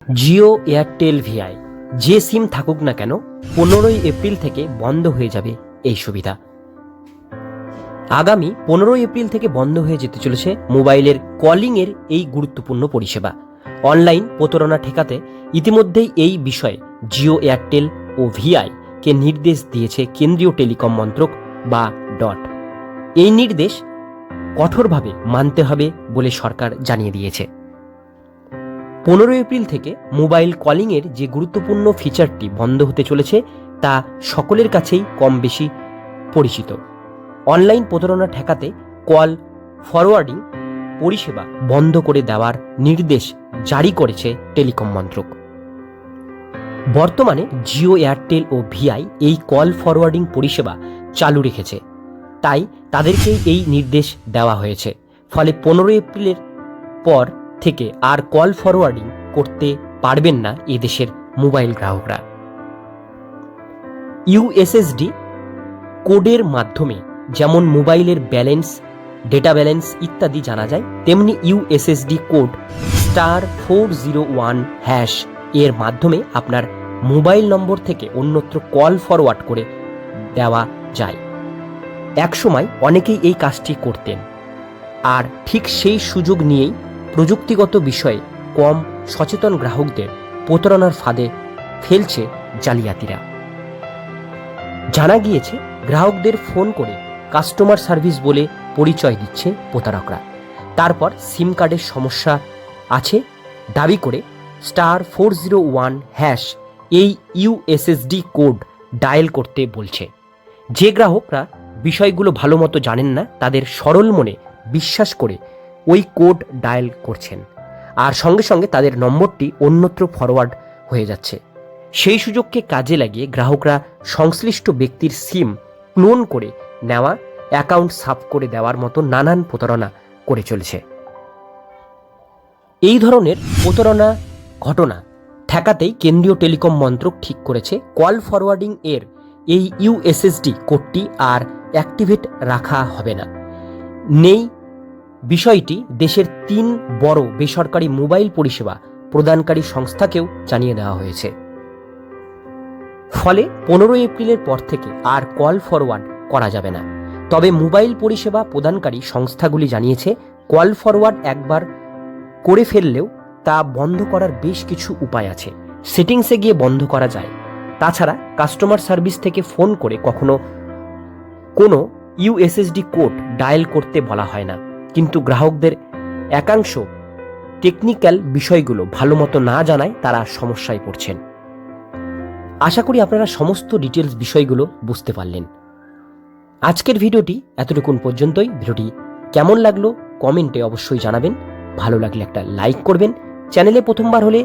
Jio, Airtel, Vi যে সিম থাকুক না কেন 15ই এপ্রিল থেকে বন্ধ হয়ে যাবে এই সুবিধা। আগামী 15 এপ্রিল থেকে বন্ধ হয়ে যেতে চলেছে মোবাইলের কলিংয়ের এই গুরুত্বপূর্ণ পরিষেবা। অনলাইন প্রতারণা ঠেকাতে ইতিমধ্যেই এই বিষয়ে জিও, এয়ারটেল ও ভিআই কে নির্দেশ দিয়েছে কেন্দ্রীয় টেলিকম মন্ত্রক বা ডট। এই নির্দেশ কঠোরভাবে মানতে হবে বলে সরকার জানিয়ে দিয়েছে। 15 এপ্রিল থেকে মোবাইল কলিংয়ের যে গুরুত্বপূর্ণ ফিচারটি বন্ধ হতে চলেছে তা সকলের কাছেই কম বেশি পরিচিত। অনলাইন প্রতারণা ঠেকাতে কল ফরওয়ার্ডিং পরিষেবা বন্ধ করে দেওয়ার নির্দেশ জারি করেছে টেলিকম মন্ত্রক। বর্তমানে জিও, এয়ারটেল ও ভিআই এই কল ফরওয়ার্ডিং পরিষেবা চালু রেখেছে, তাই তাদেরকেই এই নির্দেশ দেওয়া হয়েছে। ফলে 15 এপ্রিলের পর থেকে আর কল ফরওয়ার্ডিং করতে পারবেন না এদেশের মোবাইল গ্রাহকরা। ইউএসএসডি কোডের মাধ্যমে যেমন মোবাইলের ব্যালেন্স, ডেটা ব্যালেন্স ইত্যাদি জানা যায়, তেমনি ইউএসএসডি কোড *401# এর মাধ্যমে আপনার মোবাইল নম্বর থেকে অন্যত্র কল ফরওয়ার্ড করে দেওয়া যায়। একসময় অনেকেই এই কাজটি করতেন, আর ঠিক সেই সুযোগ নিয়েই প্রযুক্তিগত বিষয়ে কম সচেতন গ্রাহকদের প্রতারণার ফাঁদে ফেলছে জালিয়াতিরা। জানা গিয়েছে গ্রাহকদের ফোন করে কাস্টমার সার্ভিস বলে পরিচয় দিচ্ছে প্রতারকরা। তারপর সিম কার্ডের সমস্যা আছে দাবি করে *401# এই ইউএসএসডি কোড ডায়াল করতে বলছে। যে গ্রাহকরা বিষয়গুলো ভালো মতো জানেন না তাদের সরল মনে বিশ্বাস করে ওই কোড ডায়াল করছেন, আর সঙ্গে সঙ্গে তাদের নম্বরটি অন্যত্র ফরওয়ার্ড হয়ে যাচ্ছে। সেই সুযোগকে কাজে লাগিয়ে গ্রাহকরা সংশ্লিষ্ট ব্যক্তির সিম ক্লোন করে নেওয়া, অ্যাকাউন্ট সাফ করে দেওয়ার মতো নানান প্রতারণা করে চলেছে। এই ধরনের প্রতারণা ঘটনা ঠেকাতেই কেন্দ্রীয় টেলিকম মন্ত্রক ঠিক করেছে কল ফরওয়ার্ডিং এর এই ইউএসএসডি কোডটি আর অ্যাক্টিভেট রাখা হবে না। নেই বিষয়টি দেশের 3 বড় বেসরকারি মোবাইল পরিষেবা প্রদানকারী সংস্থাকেও জানিয়ে দেওয়া হয়েছে। ফলে 15 এপ্রিলের পর থেকে আর কল ফরওয়ার্ড করা যাবে না। তবে মোবাইল পরিষেবা প্রদানকারী সংস্থাগুলি জানিয়েছে কল ফরওয়ার্ড একবার করে ফেললেও তা বন্ধ করার বেশ কিছু উপায় আছে। সেটিংসে গিয়ে বন্ধ করা যায়। তাছাড়া কাস্টমার সার্ভিস থেকে ফোন করে কখনো কোনো ইউএসএসডি কোড ডায়াল করতে বলা হয় না, কিন্তু গ্রাহকদের একাংশ টেকনিক্যাল বিষয়গুলো ভালো মতো না জানায় তারা সমস্যায় পড়ছেন। আশা করি আপনারা সমস্ত ডিটেলস বিষয়গুলো বুঝতে পারলেন। আজকের ভিডিওটি এতটুকুন পর্যন্তই। ভিডিওটি কেমন লাগলো কমেন্টে অবশ্যই জানাবেন। ভালো লাগলে একটা লাইক করবেন। চ্যানেলে প্রথমবার হলে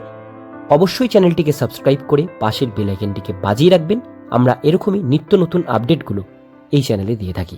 অবশ্যই চ্যানেলটিকে সাবস্ক্রাইব করে পাশের বেল আইকনটিকে বাজিয়ে রাখবেন। আমরা এরকমই নিত্য নতুন আপডেটগুলো এই চ্যানেলে দিয়ে থাকি।